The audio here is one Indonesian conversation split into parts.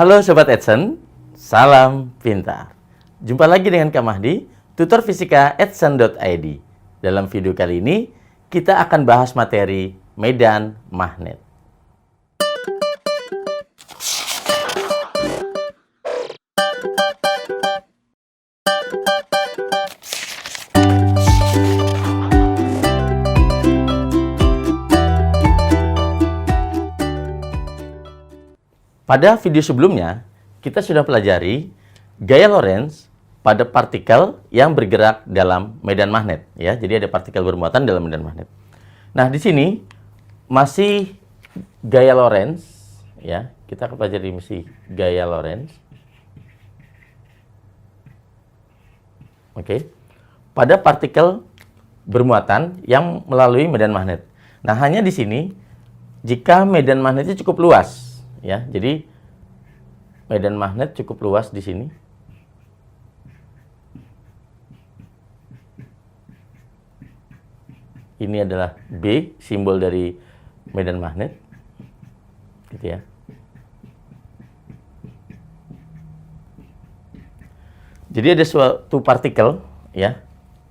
Halo Sobat Edson, salam pintar. Jumpa lagi dengan Kak Mahdi, tutor fisika edson.id. Dalam video kali ini, kita akan bahas materi medan magnet. Pada video sebelumnya, kita sudah pelajari gaya Lorentz pada partikel yang bergerak dalam medan magnet. Ya, jadi ada partikel bermuatan dalam medan magnet. Nah, di sini masih gaya Lorentz. Ya, kita pelajari masih gaya Lorentz. Oke, pada partikel bermuatan yang melalui medan magnet. Nah, hanya di sini jika medan magnetnya cukup luas. Ya, jadi medan magnet cukup luas di sini. Ini adalah B, simbol dari medan magnet. Gitu ya. Jadi ada suatu partikel, ya.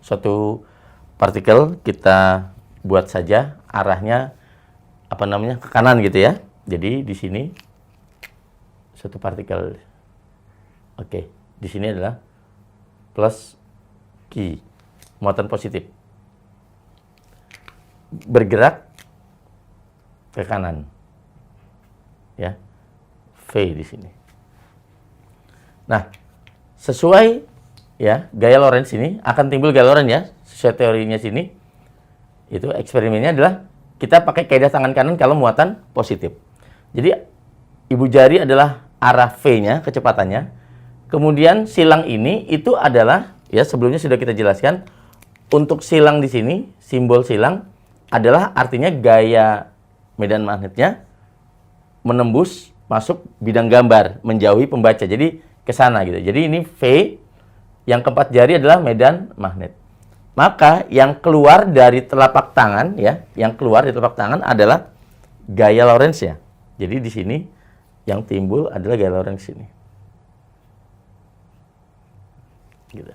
Suatu partikel kita buat saja arahnya ke kanan gitu ya. Jadi di sini satu partikel, oke, di sini adalah plus Q, muatan positif, bergerak ke kanan, ya, V di sini. Nah, sesuai ya gaya Lorentz ini akan timbul gaya Lorentz ya, sesuai teorinya sini. Itu eksperimennya adalah kita pakai kaidah tangan kanan kalau muatan positif. Jadi ibu jari adalah arah V-nya, kecepatannya. Kemudian silang ini itu adalah, ya sebelumnya sudah kita jelaskan, untuk silang di sini, simbol silang adalah artinya gaya medan magnetnya menembus masuk bidang gambar, menjauhi pembaca. Jadi ke sana gitu. Jadi ini V, yang keempat jari adalah medan magnet. Maka yang keluar dari telapak tangan, ya, yang keluar dari telapak tangan adalah gaya Lorentz-nya. Jadi di sini yang timbul adalah gaya Lorentz ini. Gitu.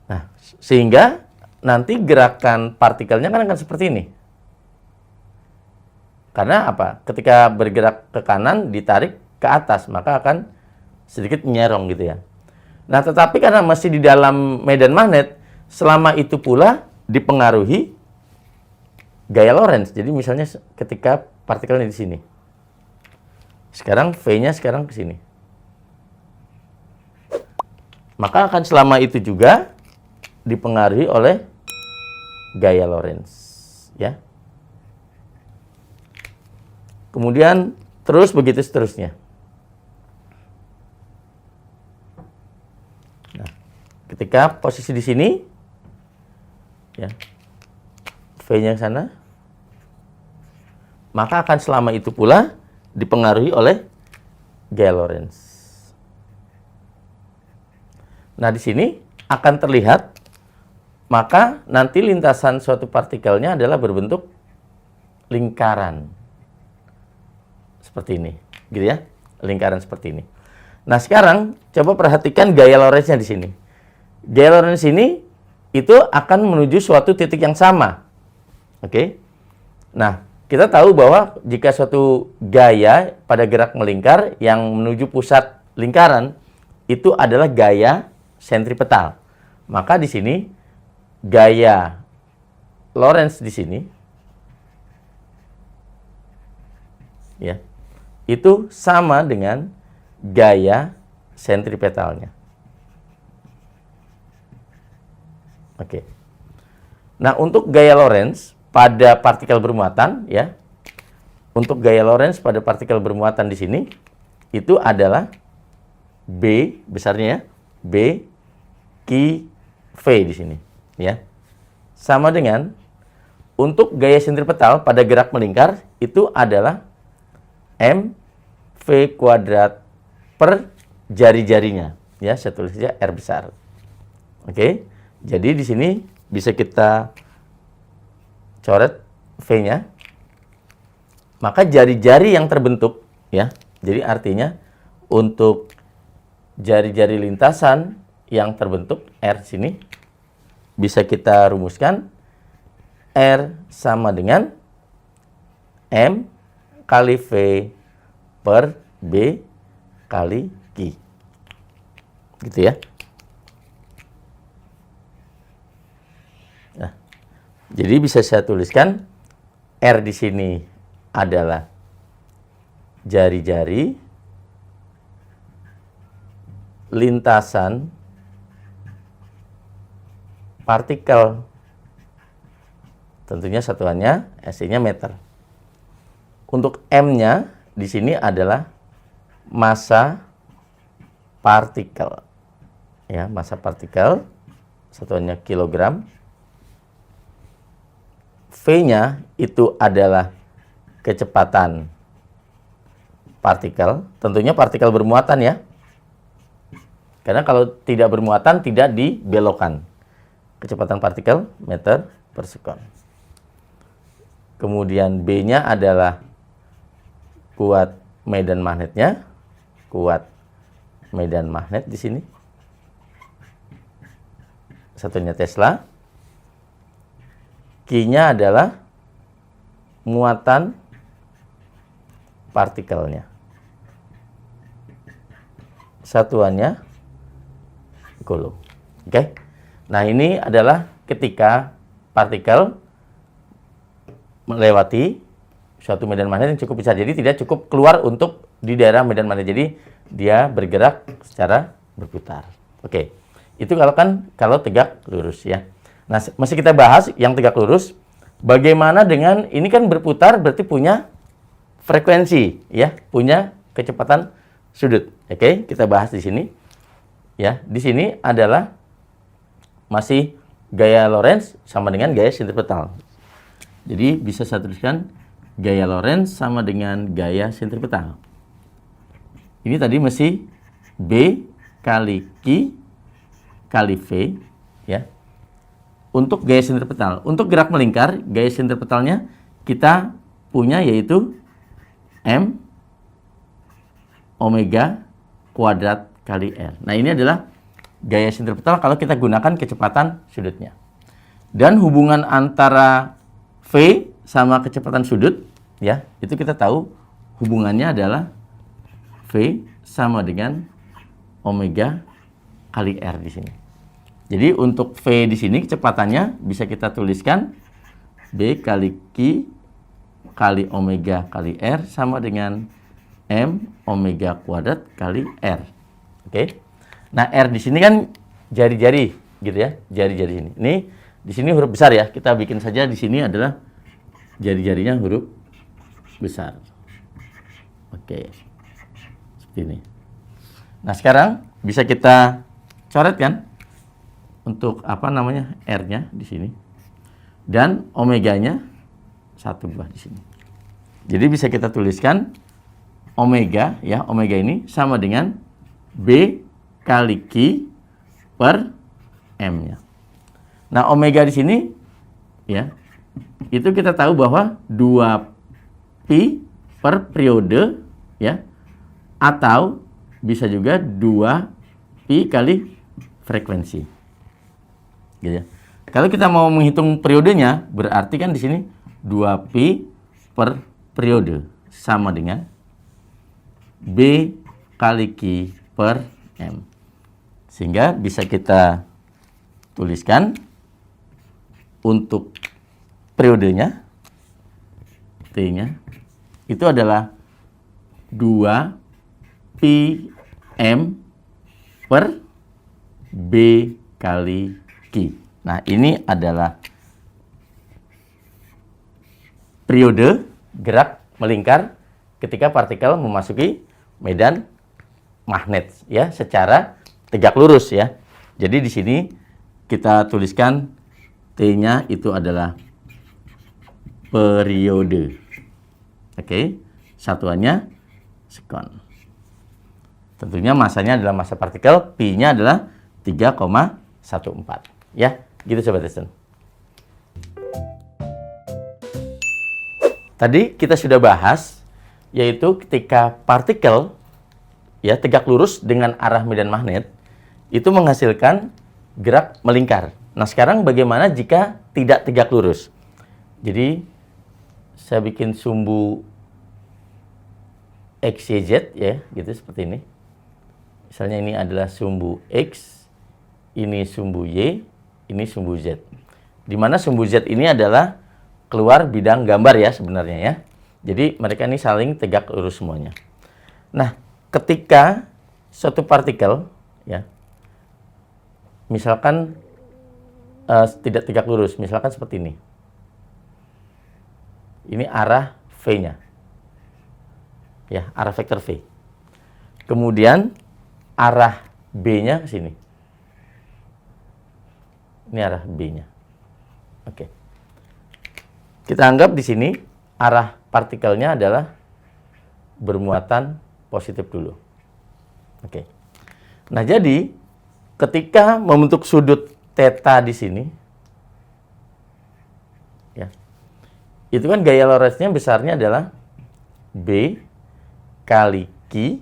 Nah, sehingga nanti gerakan partikelnya kan akan seperti ini. Karena apa? Ketika bergerak ke kanan ditarik ke atas, maka akan sedikit menyerong gitu ya. Nah, tetapi karena masih di dalam medan magnet, selama itu pula dipengaruhi gaya Lorentz. Jadi misalnya ketika partikelnya di sini. Sekarang V-nya sekarang ke sini. Maka akan selama itu juga dipengaruhi oleh gaya Lorentz, ya. Kemudian terus begitu seterusnya. Nah, ketika posisi di sini, ya, V-nya ke sana, maka akan selama itu pula dipengaruhi oleh gaya Lorentz. Nah, di sini akan terlihat, maka nanti lintasan suatu partikelnya adalah berbentuk lingkaran. Seperti ini, gitu ya. Lingkaran seperti ini. Nah, sekarang coba perhatikan gaya Lorentz-nya di sini. Gaya Lorentz ini itu akan menuju suatu titik yang sama. Oke. Nah, kita tahu bahwa jika suatu gaya pada gerak melingkar yang menuju pusat lingkaran itu adalah gaya sentripetal. Maka di sini gaya Lorentz di sini, ya, itu sama dengan gaya sentripetalnya. Oke. Nah, untuk gaya Lorentz pada partikel bermuatan, ya, untuk gaya Lorentz pada partikel bermuatan di sini itu adalah B besarnya, ya, B Q V di sini, ya. Sama dengan untuk gaya sentripetal pada gerak melingkar itu adalah M V kuadrat per jari-jarinya, ya. Saya tulis saja R besar. Oke. Jadi di sini bisa kita coret V-nya. Maka jari-jari yang terbentuk, ya, Jadi artinya untuk jari-jari lintasan yang terbentuk R sini bisa kita rumuskan R sama dengan M kali V per B kali Q. Gitu ya. Nah, jadi bisa saya tuliskan R di sini adalah jari-jari lintasan partikel. Tentunya satuannya SI-nya meter. Untuk M-nya di sini adalah massa partikel. Ya, massa partikel satuannya kilogram. V-nya itu adalah kecepatan partikel. Tentunya partikel bermuatan ya. Karena kalau tidak bermuatan tidak dibelokkan. Kecepatan partikel meter per sekon. Kemudian B-nya adalah kuat medan magnetnya. Kuat medan magnet di sini. Satunya Tesla. Q-nya adalah muatan partikelnya. Satuannya Coulomb. Oke. Nah, ini adalah ketika partikel melewati suatu medan magnet yang cukup besar. Jadi tidak cukup keluar untuk di daerah medan magnet. Jadi dia bergerak secara berputar. Oke. Itu kalau tegak lurus ya. Nah, masih kita bahas yang tegak lurus. Bagaimana dengan ini kan berputar berarti punya frekuensi ya, punya kecepatan sudut. Oke, kita bahas di sini. Ya, di sini adalah masih gaya Lorentz sama dengan gaya sentripetal. Jadi bisa saya tuliskan gaya Lorentz sama dengan gaya sentripetal. Ini tadi masih B kali Q kali V ya. Untuk gaya sentripetal, untuk gerak melingkar, gaya sentripetalnya kita punya yaitu M omega kuadrat kali R. Nah, ini adalah gaya sentripetal kalau kita gunakan kecepatan sudutnya. Dan hubungan antara V sama kecepatan sudut, ya, itu kita tahu hubungannya adalah V sama dengan omega kali R di sini. Jadi untuk V di sini kecepatannya bisa kita tuliskan B kali Q kali omega kali R sama dengan M omega kuadrat kali R. Oke. Nah, R di sini kan jari-jari gitu ya, jari-jari ini. Ini di sini huruf besar ya. Kita bikin saja di sini adalah jari-jarinya huruf besar. Oke. Seperti ini. Nah, sekarang bisa kita coret kan untuk apa namanya R-nya di sini. Dan omeganya 1 buah di sini. Jadi bisa kita tuliskan omega ya, omega ini sama dengan B kali Q per M-nya. Nah, omega di sini ya, itu kita tahu bahwa 2pi per periode ya, atau bisa juga 2pi kali frekuensi. Gitu ya. Kalau kita mau menghitung periodenya, berarti kan di sini 2pi per periode sama dengan B kali Q per M. Sehingga bisa kita tuliskan untuk periodenya, T-nya, itu adalah 2pi M per B kali Q. Nah, ini adalah periode gerak melingkar ketika partikel memasuki medan magnet ya, secara tegak lurus ya. Jadi di sini kita tuliskan T-nya itu adalah periode. Oke, satuannya sekon. Tentunya masanya adalah massa partikel, pi-nya adalah 3,14 ya. Gitu Sobat Einstein. Tadi kita sudah bahas yaitu ketika partikel ya tegak lurus dengan arah medan magnet itu menghasilkan gerak melingkar. Nah, sekarang bagaimana jika tidak tegak lurus? Jadi saya bikin sumbu X, Y, Z ya, gitu seperti ini. Misalnya ini adalah sumbu X, ini sumbu Y, ini sumbu Z. Di mana sumbu Z ini adalah keluar bidang gambar ya sebenarnya ya. Jadi mereka ini saling tegak lurus semuanya. Nah, ketika suatu partikel ya, misalkan tidak tegak lurus, misalkan seperti ini. Ini arah V-nya. Ya, arah vektor V. Kemudian arah B-nya ke sini. Ini arah B-nya. Oke. Kita anggap di sini arah partikelnya adalah bermuatan positif dulu. Oke. Nah, jadi ketika membentuk sudut theta di sini ya. Itu kan gaya Lorentz-nya besarnya adalah B kali Q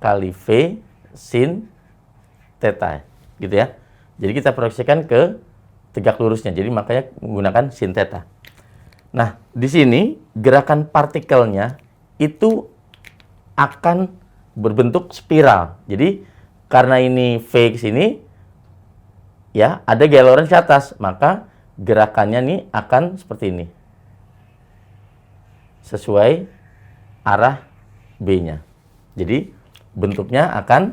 kali V sin theta, gitu ya. Jadi kita proyeksikan ke tegak lurusnya. Jadi makanya menggunakan sin theta. Nah, di sini gerakan partikelnya itu akan berbentuk spiral. Jadi karena ini V ke sini ya, ada gaya Lorentz di atas, maka gerakannya nih akan seperti ini. Sesuai arah B-nya. Jadi bentuknya apa?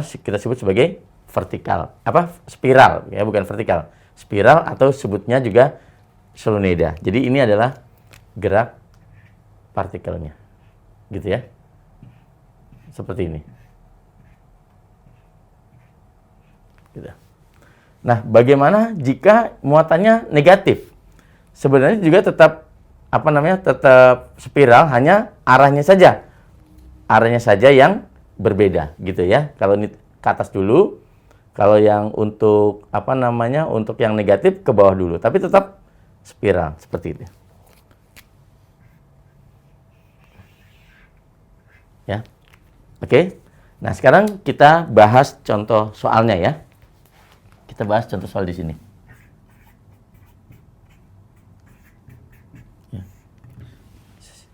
Kita sebut sebagai vertikal. Apa? Spiral ya, bukan vertikal. Spiral atau sebutnya juga solenoida. Jadi ini adalah gerak partikelnya. Gitu ya. Seperti ini. Gitu. Nah, bagaimana jika muatannya negatif? Sebenarnya juga tetap tetap spiral, hanya arahnya saja yang berbeda gitu ya. Kalau ini ke atas dulu, kalau yang untuk untuk yang negatif ke bawah dulu, tapi tetap spiral seperti itu. Ya. Oke. Nah, sekarang kita bahas contoh soalnya ya. Kita bahas contoh soal di sini.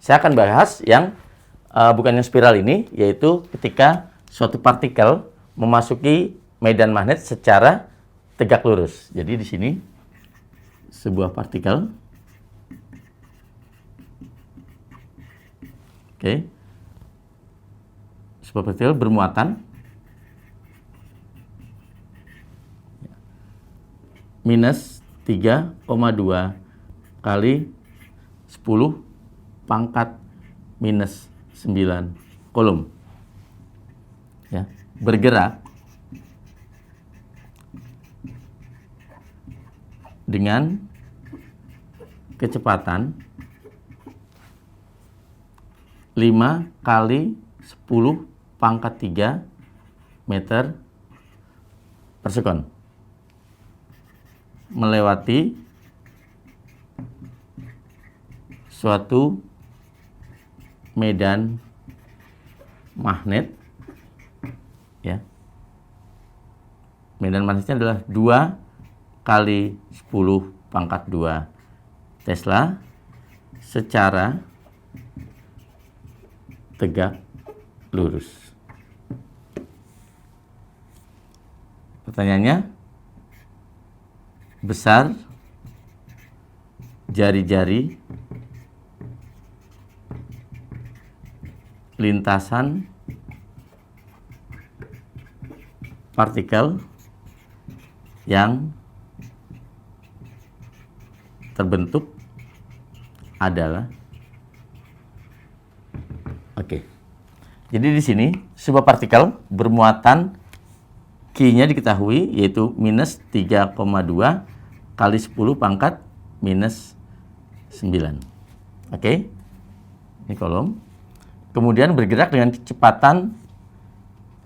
Saya akan bahas yang bukan yang spiral ini, yaitu ketika suatu partikel memasuki medan magnet secara tegak lurus. Jadi di sini sebuah partikel, sebuah partikel bermuatan minus 3,2 kali 10 pangkat minus 9 kolom. Ya, bergerak dengan kecepatan 5 kali 10 pangkat 3 meter per sekon. Melewati suatu medan magnet ya. Medan magnetnya adalah 2 kali 10 pangkat 2 Tesla secara tegak lurus. Pertanyaannya, besar jari-jari lintasan partikel yang terbentuk adalah Jadi di sini sebuah partikel bermuatan Q-nya diketahui yaitu minus 3,2 kali 10 pangkat minus 9. Ini kolom. Kemudian bergerak dengan kecepatan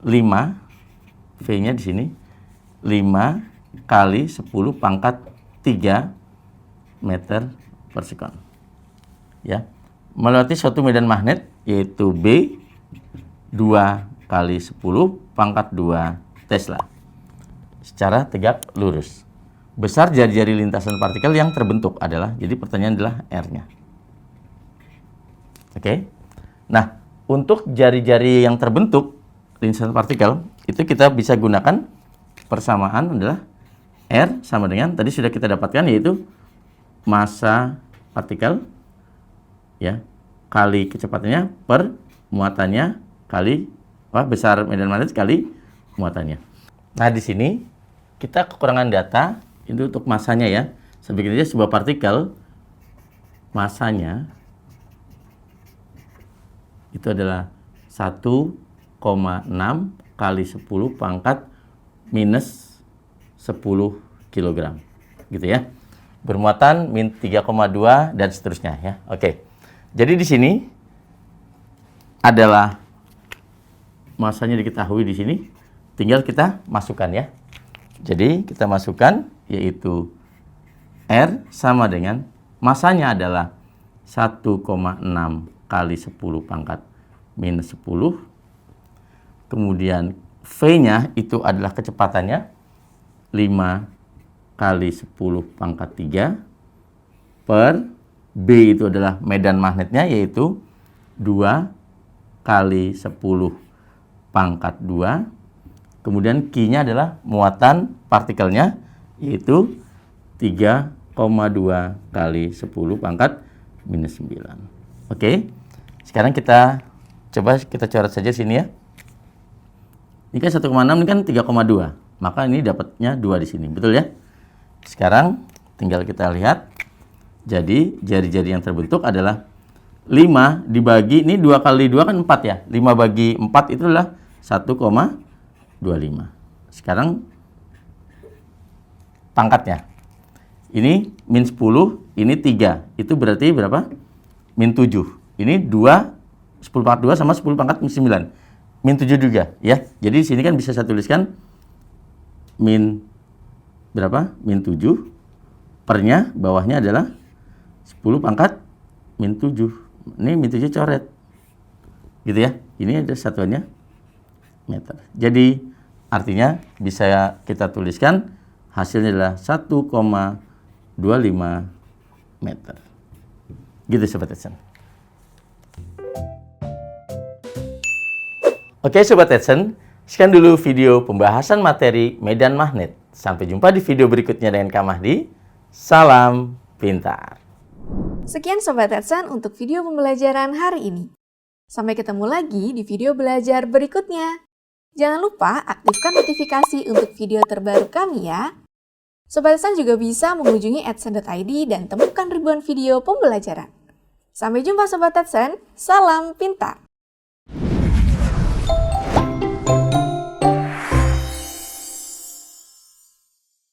5, V-nya di sini 5 kali 10 pangkat 3 meter per sekon. Ya. melewati suatu medan magnet yaitu B 2 kali 10 pangkat 2 Tesla secara tegak lurus. Besar jari-jari lintasan partikel yang terbentuk adalah, jadi pertanyaan adalah R-nya. Oke. Nah, untuk jari-jari yang terbentuk lintasan partikel itu kita bisa gunakan persamaan adalah R sama dengan tadi sudah kita dapatkan yaitu massa partikel ya kali kecepatannya per muatannya kali besar medan magnet kali muatannya. Nah, di sini kita kekurangan data itu untuk massanya ya. Sebetulnya sebuah partikel massanya itu adalah 1,6 kali 10 pangkat minus 10 kg. Gitu ya. Bermuatan min 3,2 dan seterusnya ya. Oke. Jadi di sini adalah massanya diketahui di sini. Tinggal kita masukkan ya. Jadi kita masukkan yaitu R sama dengan massanya adalah 1,6 kali 10 pangkat minus 10. Kemudian V-nya itu adalah kecepatannya 5 kali 10 pangkat 3 per B itu adalah medan magnetnya yaitu 2 kali 10 pangkat 2. Kemudian Q-nya adalah muatan partikelnya yaitu 3,2 kali 10 pangkat minus 9. Oke. Sekarang kita coba kita coret saja sini ya. Ini kan 1,6, ini kan 3,2. Maka ini dapatnya 2 di sini. Betul ya? Sekarang tinggal kita lihat. Jadi jari-jari yang terbentuk adalah 5 dibagi, ini 2 kali 2 kan 4 ya. 5 bagi 4 itu adalah 1,25. Sekarang pangkatnya. Ini min 10, ini 3. Itu berarti berapa? Min 7. Ini 2, 10 pangkat 2 sama 10 pangkat min 9. Min 7 juga ya. Jadi di sini kan bisa saya tuliskan min berapa? Min 7. Pernya bawahnya adalah 10 pangkat min 7. Ini min 7 coret. Gitu ya. Ini ada satuannya meter. Jadi artinya bisa kita tuliskan hasilnya adalah 1,25 meter. Gitu Sobat Edson. Oke Sobat Edson, sekian dulu video pembahasan materi medan magnet. Sampai jumpa di video berikutnya dengan Kak Mahdi. Salam pintar. Sekian Sobat Edson untuk video pembelajaran hari ini. Sampai ketemu lagi di video belajar berikutnya. Jangan lupa aktifkan notifikasi untuk video terbaru kami ya. Sobat Edson juga bisa mengunjungi edson.id dan temukan ribuan video pembelajaran. Sampai jumpa Sobat Edson, salam pintar!